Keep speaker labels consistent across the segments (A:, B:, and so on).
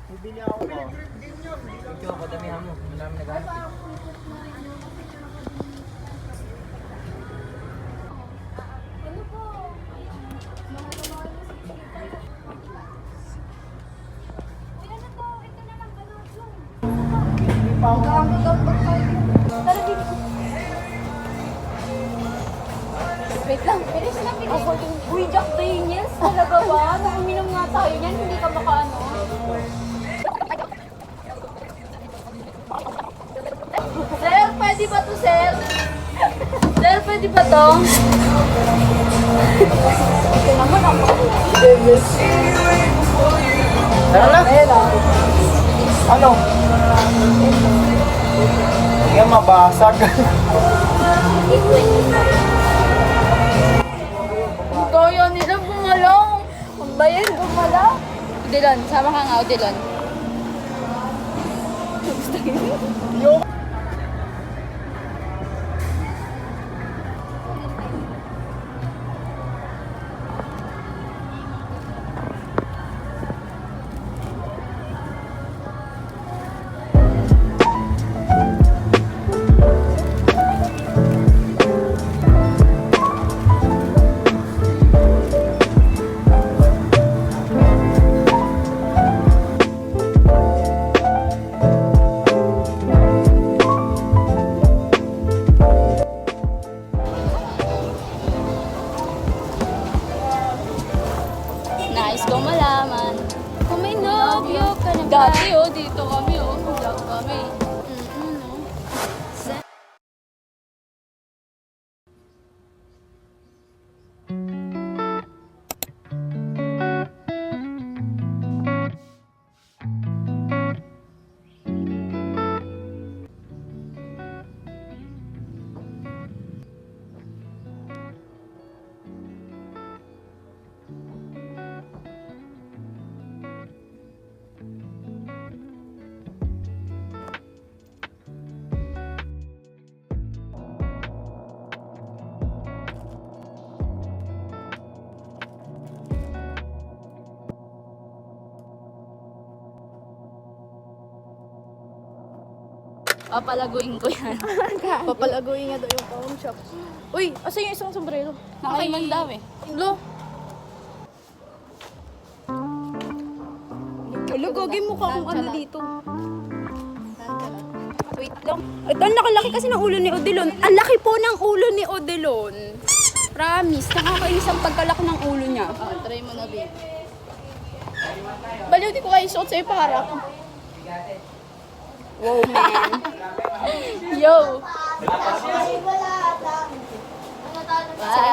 A: Bibili ako ko. Ito ako, damihan mo. Marami naghanap eh.
B: Wait lang, finish lang, finish. Uy, Jack Daniels, talaga ba? Nung uminom nga tayo niyan, hindi ka makaano. Sir, pwede ba to, sir? Sir, pwede ba to? Ito naman ang
A: Tara na! Ano? Hindi mabasag.
B: kaya nila gumalaw. Ang bayan gumalaw. Odilon, sama ka nga, Odilon. Nais kong malaman kung may nobyo ka na ba? Dati dito kami Diyan kami. No? Papalaguin ko yan.
C: Papalaguin nga daw yung pawn shop. Uy, asa yung isang sombrero?
B: Nakaiman daw eh.
C: Lo. Lo, gagawin mo ka kung ano dito. Wait lang. At ang laki kasi ng ulo ni Odilon. Ang laki po ng ulo ni Odilon. Promise, nakakainis ang pagkalaki ng ulo niya.
B: Try mo na, babe.
C: Baliw, di ko kayo suot sa'yo para. Wow, man. Yo.
B: What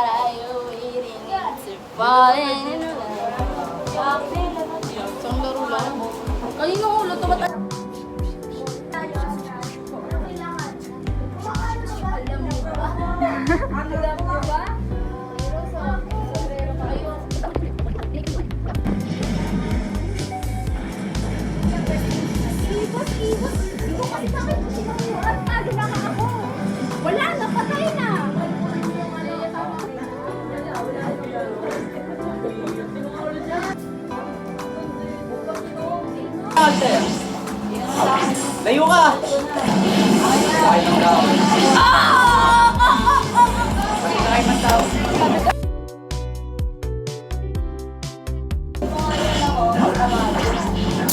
B: are you waiting to falling in love?
C: Isang laro lang. Kaninong ulo to? Ba't wala na, patay na.
A: Layo ka!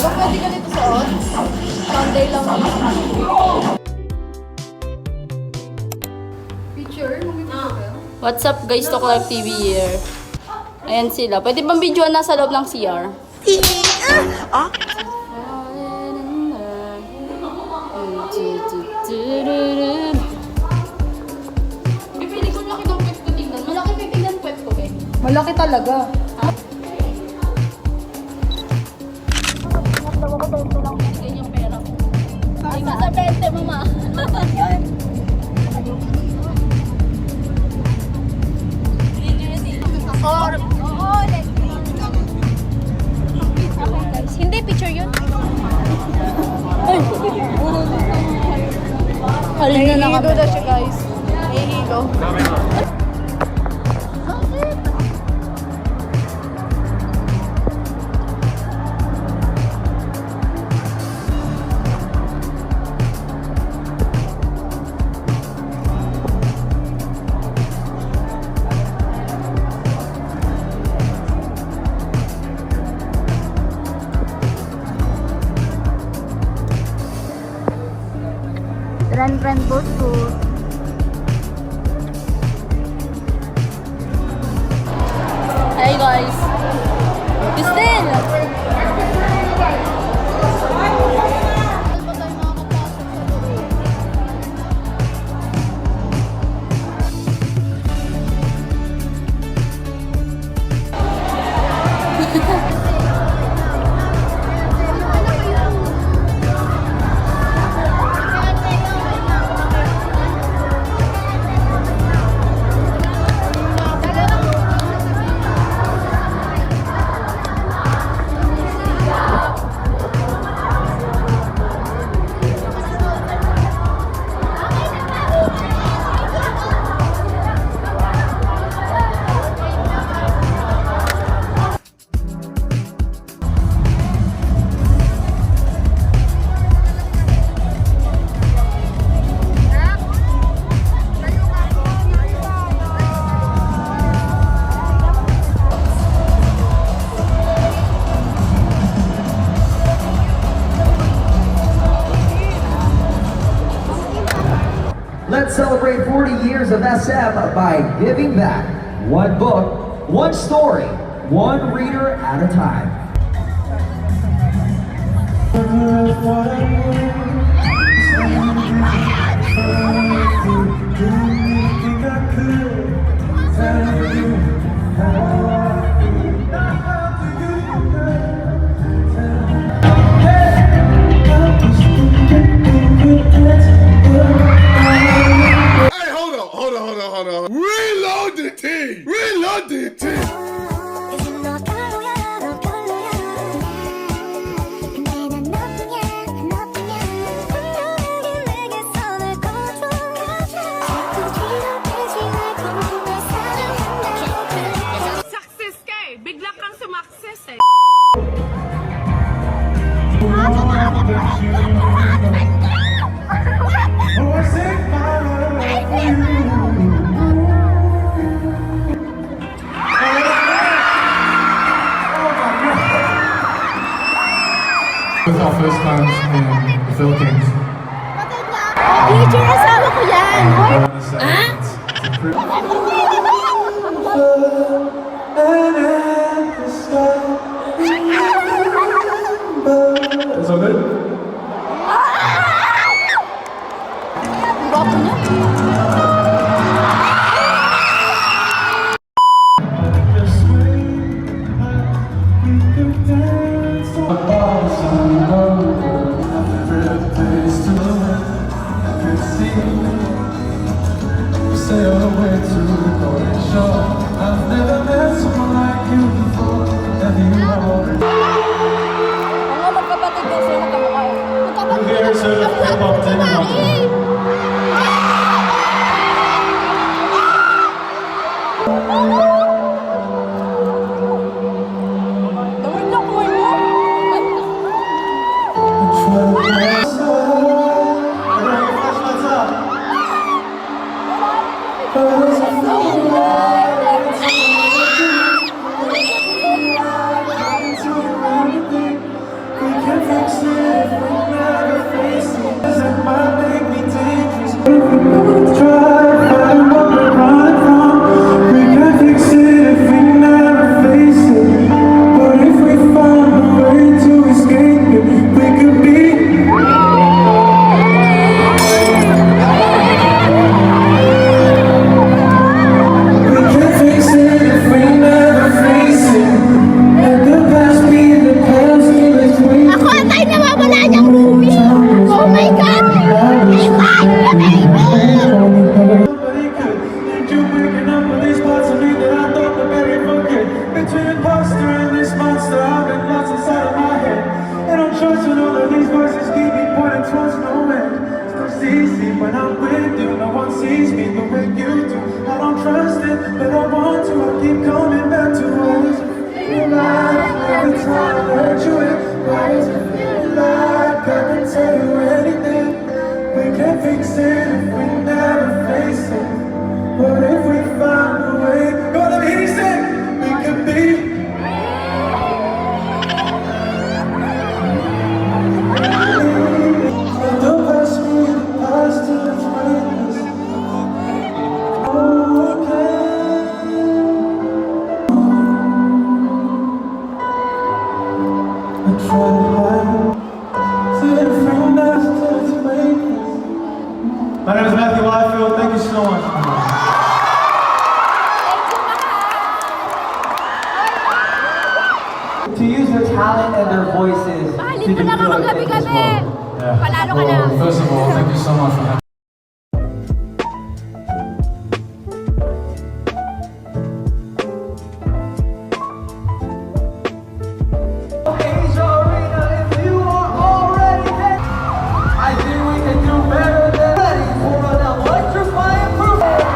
C: Baka pwede ka dito suot? Sunday lang naman. Picture?
B: What's up guys, Talk Live TV here. Ayan sila. Pwede bang videoan nasa loob ng CR? Pipili ko laki ng pwet ko tingnan. Malaki pipignan pwet ko eh.
C: Malaki talaga.
B: Ganyan yung pera ko. Ay, sa 20 mama.
C: Hindi, picture yun.
B: Halin na lang
C: Nahihigo daw siya, guys. Nahihigo.
B: friend ko to.
C: Hey guys. Christine!
D: Let's celebrate 40 years of SM by giving back. One book, one story, one reader at a time.
E: Hey, hold on. Reload the team. Reload the team.
F: Success ka eh. Bigla kang sumakses eh.
G: It's our first time in the Philippines.
C: Future asawa ko yan!
G: I want to say it's pretty- It's all good?
C: Gwapo niya.
G: Sail away to the golden shore. I've never met someone like you before, and you are
C: Mga magkapatid ko sila magkamukha. Magkapatid
G: Here's a hip-hop thing happening.
C: Gawin lang ko mo.
G: Yeah.
C: Panalo ka na.
G: Well, first of all, thank you so much for having
D: Asia Arena, if you are already ready, I think we can do better than ready for an electrifying performance.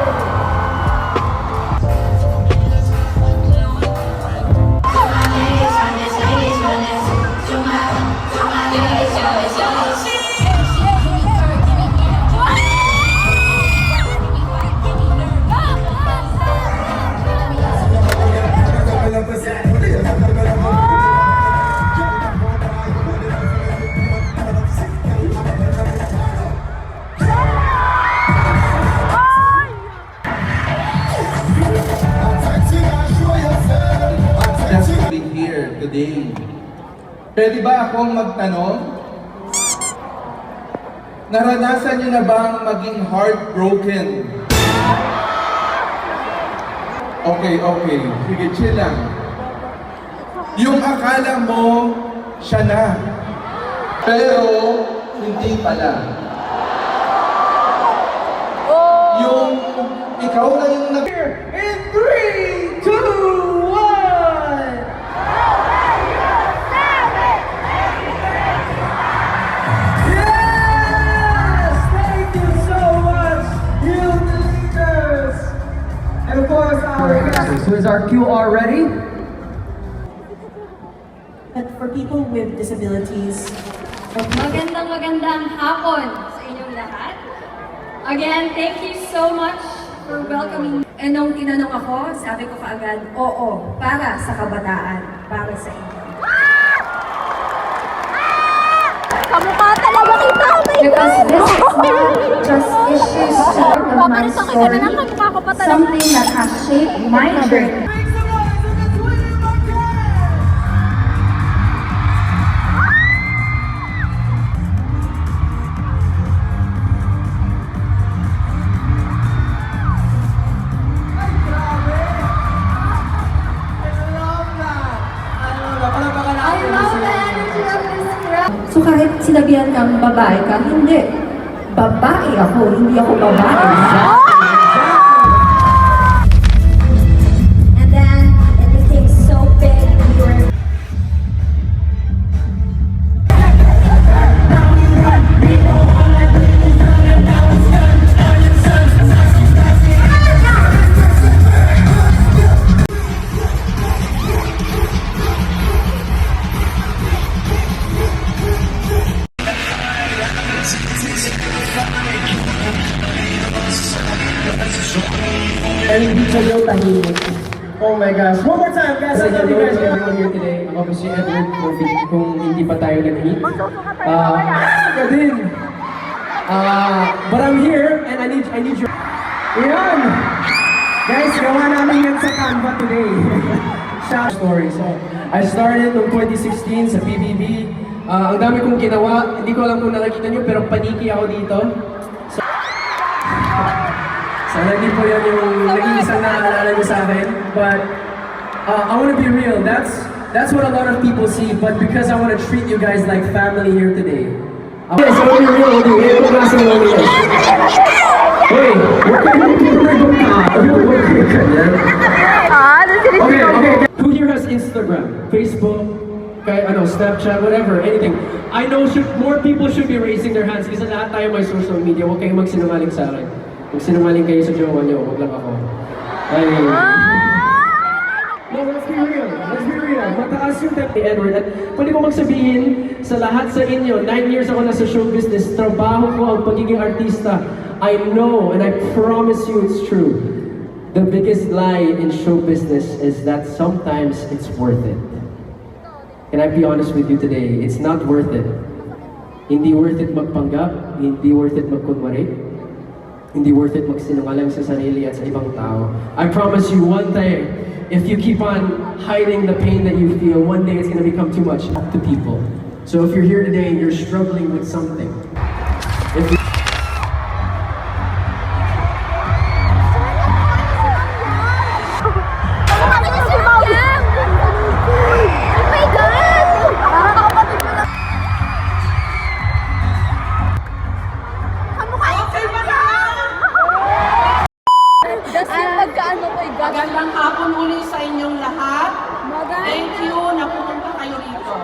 H: Definitely here today. Pwede ba akong magtanong? Naranasan niyo na bang maging heartbroken? Okay. Sige, chill lang. Yung akala mo, siya na. Pero, hindi pala. Yung ikaw na yung nag...
D: In 3, 2, 1. Yes! Thank you so much, you leaders! And of course, our guests. So is our QR ready?
I: But for people with disabilities,
B: Magandang hapon sa inyong lahat. Again, thank you so much for welcoming me.
I: and nung tinanong ako, sabi ko kaagad, oo, para sa kabataan, para sa inyo.
C: Kamukha talaga kita, oh my
I: Because
C: God!
I: this is not just issues of my
C: Paparito kita
I: story,
C: na lang, kamukha ko pa talaga.
I: something that has shaped my journey.
B: I love the energy of this crowd.
I: So kahit sinabihan kang babae ka, hindi. Babae ako, hindi ako babae.
B: And then it became so big. We were
A: Oh my gosh. One more time, guys. I love you guys. Everyone here today. Ako si Edward Murphy. Kung hindi pa tayo nag-meet. Ka din. But I'm here and I need your... Yan! Guys, gawa namin yan sa Canva today. Shop story. So, I started noong 2016 sa PBB. Ang dami kong ginawa. Hindi ko alam kung nakikita nyo, pero paniki ako dito. Sana hindi po yan yung naging isang naaalala nyo sa akin. But I want to be real. That's what a lot of people see. But because I want to treat you guys like family here today. Okay, so I want to be real with you. Hey, ito klase ng mga guys. Hey, huwag kayo mag-record ka. Okay. Who here has Instagram, Facebook, Snapchat, whatever, anything? I know more people should be raising their hands kasi lahat tayo may social media. Huwag kayong magsinungaling sa akin. Kung sinungaling kayo sa jowa niyo, huwag lang ako. Ay. No, let's be real. Mataas yung temp ni Edward. At pwede ko magsabihin sa lahat sa inyo, 9 years ako nasa show business, trabaho ko ang pagiging artista. I know and I promise you it's true. The biggest lie in show business is that sometimes it's worth it. Can I be honest with you today? It's not worth it. Hindi worth it magpanggap, hindi worth it magkunwari, hindi worth it magsinungaling sa sarili at sa ibang tao. I promise you one day, if you keep on hiding the pain that you feel, one day it's gonna become too much to people. So if you're here today and you're struggling with something, if you
B: ano ko,
J: Magandang hapon uli sa inyong lahat. Thank you na pumunta kayo rito.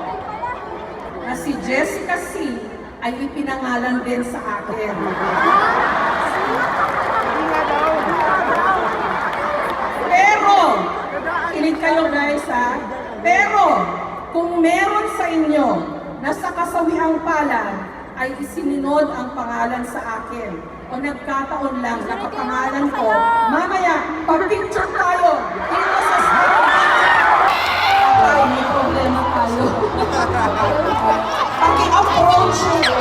J: Na si Jessica C. ay ipinangalan din sa akin. Pero, kinig kayo guys ha, pero kung meron sa inyo na sa kasawiang palad ay isininod ang pangalan sa akin o nagkataon lang na kapangalan ko, mamaya, pag-picture tayo dito sa stage. Ay, may problema tayo. Paki-approach nyo.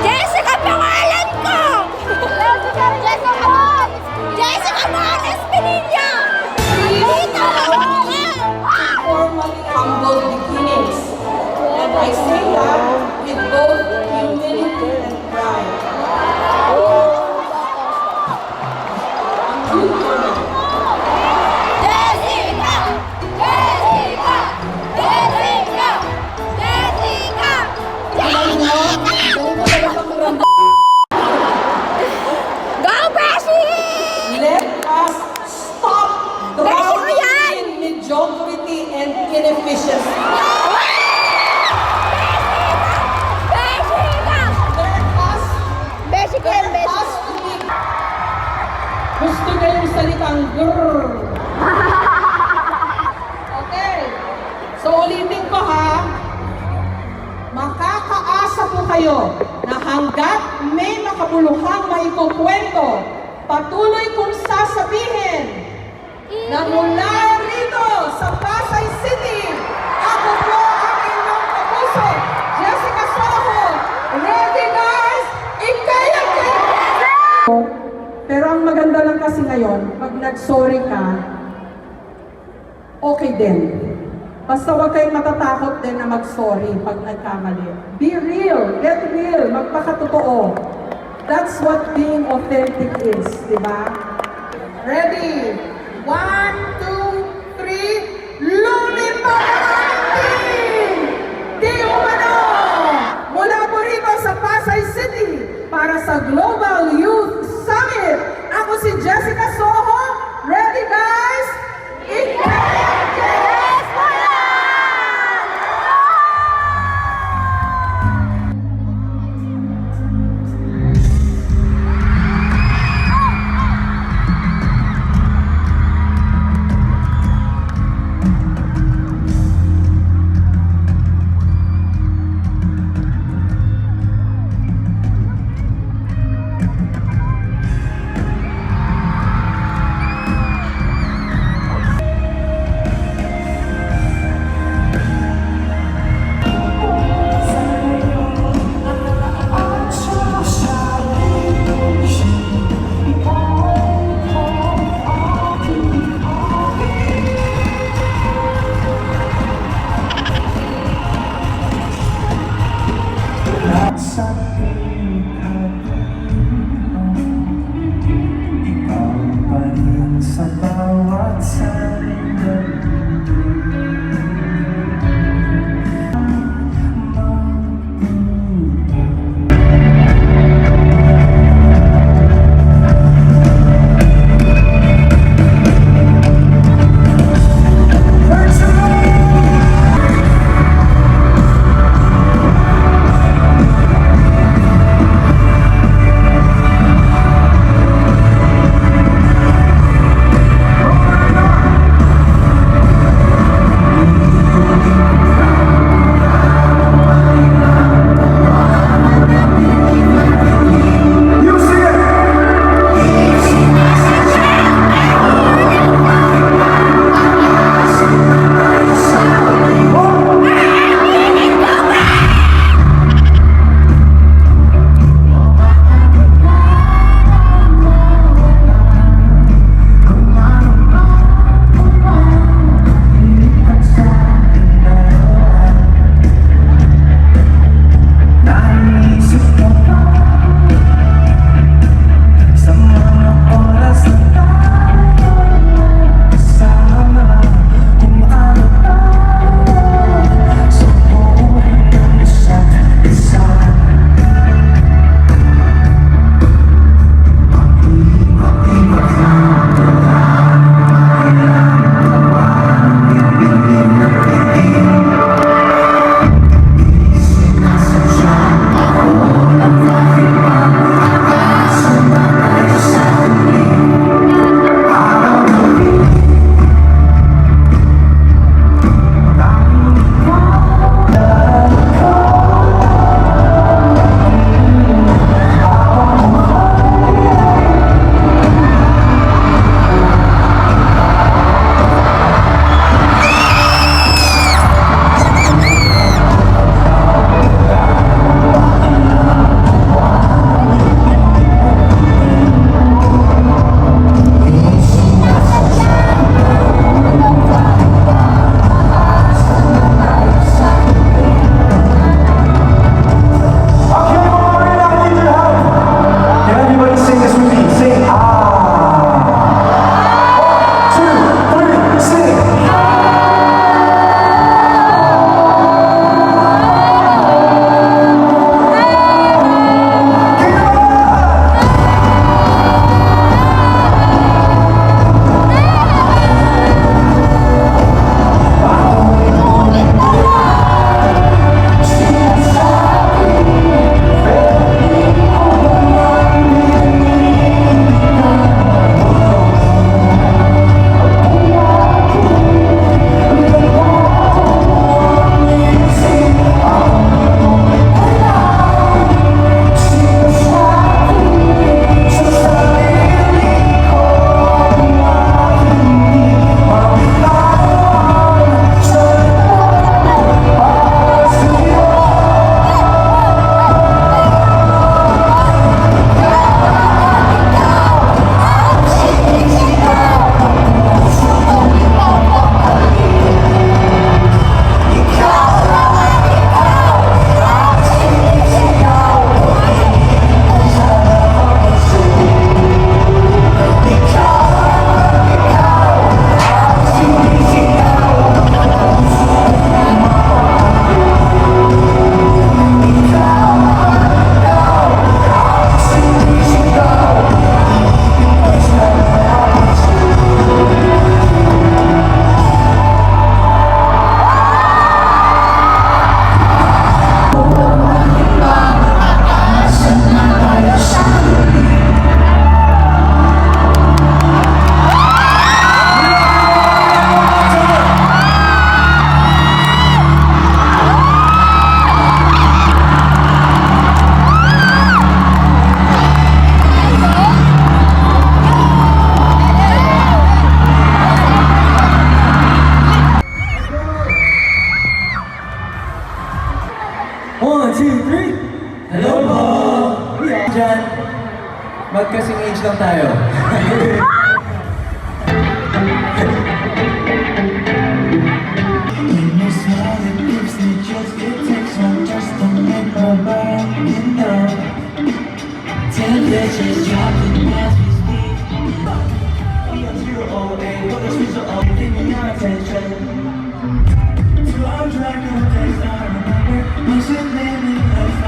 C: Jessica, pangalan ko! Jessica Mon Espinilla! Dito!
J: Formally humble beginnings. And I say that with both humility and pride. Ang cute ko na.
C: Jessica! Jessica! Jessica! Jessica!
J: Alam mo, ganun ko talaga pakiramdam.
C: Go, Beshi!
J: Let us stop
C: Beshi ko
J: drowning
C: yan!
J: in mediocrity and inefficiency.
C: Jessica!
J: Let us,
C: Beshi ko yan,
J: let
C: Beshi.
J: us live. Gusto niya yung salitang grrr. Okay. So ulitin ko ha. Makakaasa po kayo na hanggat may makabuluhang maikukwento, patuloy kong sasabihin na mula rito sa Pasay City, ako po ang inyong kapuso, Jessica Soho. Ready guys? Ikaya Pero ang maganda lang kasi ngayon, pag nag-sorry ka, okay din. Basta huwag kayong matatakot din na mag-sorry pag nagkamali. Be real, get real, magpakatotoo. That's what being authentic is, di ba? Ready? 1, 2, 3, lumipad! Di umano! Mula po rito sa Pasay City para sa Global Youth Summit. Ako si Jessica Soho. Ready guys? Ikaya!
G: attention. So I'm trying to take I remember. You should live in life.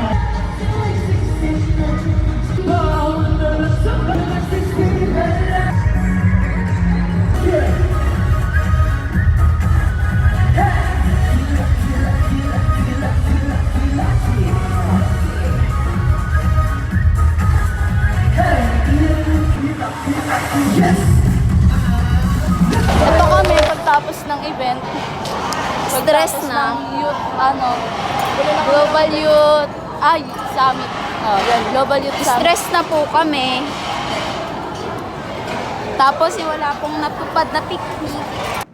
B: Ito kami pagtapos ng event.
C: Stress
B: Pagtapos
C: na.
B: ng youth, Global Youth, Summit. Oh, yan, Global Youth Summit.
C: Stress na po kami. Tapos wala pong natupad na picnic.